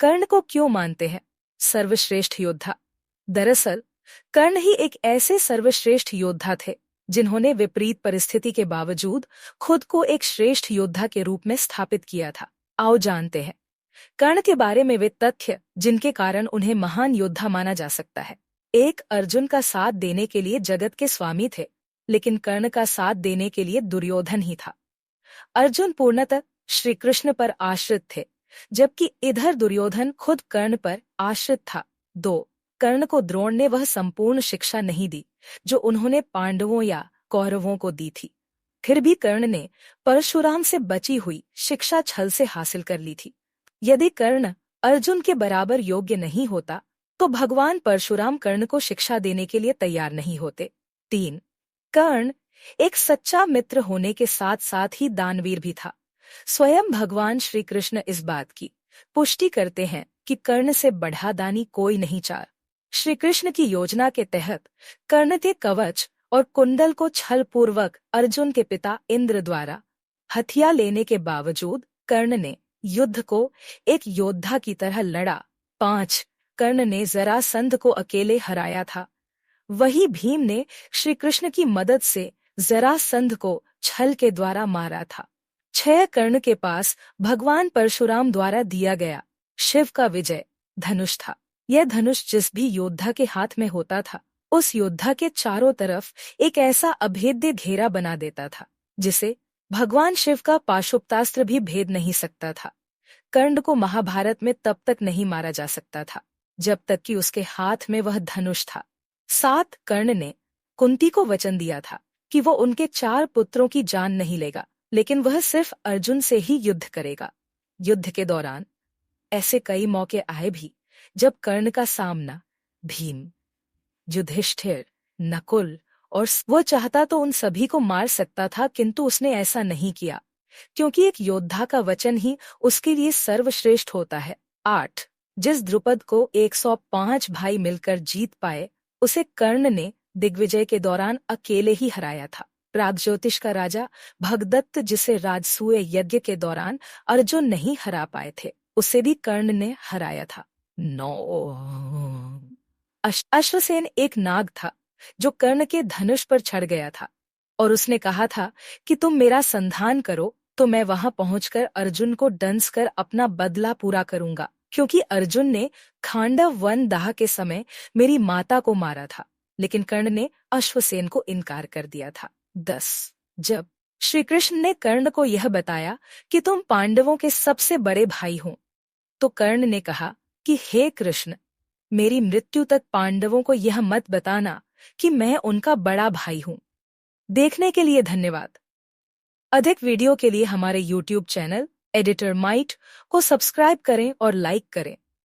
कर्ण को क्यों मानते हैं सर्वश्रेष्ठ योद्धा? दरअसल कर्ण ही एक ऐसे सर्वश्रेष्ठ योद्धा थे जिन्होंने विपरीत परिस्थिति के बावजूद खुद को एक श्रेष्ठ योद्धा के रूप में स्थापित किया था। आओ जानते हैं कर्ण के बारे में वे तथ्य जिनके कारण उन्हें महान योद्धा माना जा सकता है। एक, अर्जुन का साथ देने के लिए जगत के स्वामी थे, लेकिन कर्ण का साथ देने के लिए दुर्योधन ही था। अर्जुन पूर्णतः श्री कृष्ण पर आश्रित थे, जबकि इधर दुर्योधन खुद कर्ण पर आश्रित था। 2, कर्ण को द्रोण ने वह संपूर्ण शिक्षा नहीं दी जो उन्होंने पांडवों या कौरवों को दी थी। फिर भी कर्ण ने परशुराम से बची हुई शिक्षा छल से हासिल कर ली थी। यदि कर्ण अर्जुन के बराबर योग्य नहीं होता तो भगवान परशुराम कर्ण को शिक्षा देने के लिए तैयार नहीं होते। 3, कर्ण एक सच्चा मित्र होने के साथ साथ ही दानवीर भी था। स्वयं भगवान श्री कृष्ण इस बात की पुष्टि करते हैं कि कर्ण से बढ़ा दानी कोई नहीं चार। श्री कृष्ण की योजना के तहत कर्ण के कवच और कुंडल को छल पूर्वक अर्जुन के पिता इंद्र द्वारा हथिया लेने के बावजूद कर्ण ने युद्ध को एक योद्धा की तरह लड़ा। 5, कर्ण ने जरासंध को अकेले हराया था। वही भीम ने श्री कृष्ण की मदद से जरासंध को छल के द्वारा मारा था। 6, कर्ण के पास भगवान परशुराम द्वारा दिया गया शिव का विजय धनुष था। यह धनुष जिस भी योद्धा के हाथ में होता था उस योद्धा के चारों तरफ एक ऐसा अभेद्य घेरा बना देता था जिसे भगवान शिव का पाशुपतास्त्र भी भेद नहीं सकता था। कर्ण को महाभारत में तब तक नहीं मारा जा सकता था जब तक कि उसके हाथ में वह धनुष था। 7, कर्ण ने कुंती को वचन दिया था कि वो उनके 4 पुत्रों की जान नहीं लेगा, लेकिन वह सिर्फ अर्जुन से ही युद्ध करेगा। युद्ध के दौरान ऐसे कई मौके आए भी जब कर्ण का सामना भीम, युधिष्ठिर, नकुल और वो चाहता तो उन सभी को मार सकता था, किंतु उसने ऐसा नहीं किया क्योंकि एक योद्धा का वचन ही उसके लिए सर्वश्रेष्ठ होता है। 8, जिस द्रुपद को 105 भाई मिलकर जीत पाए उसे कर्ण ने दिग्विजय के दौरान अकेले ही हराया था। प्रागज्योतिष का राजा भगदत्त जिसे राजसूय यज्ञ के दौरान अर्जुन नहीं हरा पाए थे उसे भी कर्ण ने हराया था। 9, अश्वसेन एक नाग था जो कर्ण के धनुष पर चढ़ गया था और उसने कहा था कि तुम मेरा संधान करो तो मैं वहां पहुंचकर अर्जुन को दंस कर अपना बदला पूरा करूंगा, क्योंकि अर्जुन ने खांडव वन दाह के समय मेरी माता को मारा था। लेकिन कर्ण ने अश्वसेन को इनकार कर दिया था। 10, जब श्री कृष्ण ने कर्ण को यह बताया कि तुम पांडवों के सबसे बड़े भाई हो तो कर्ण ने कहा कि हे कृष्ण, मेरी मृत्यु तक पांडवों को यह मत बताना कि मैं उनका बड़ा भाई हूं। देखने के लिए धन्यवाद। अधिक वीडियो के लिए हमारे YouTube चैनल एडिटर माइट को सब्सक्राइब करें और लाइक करें।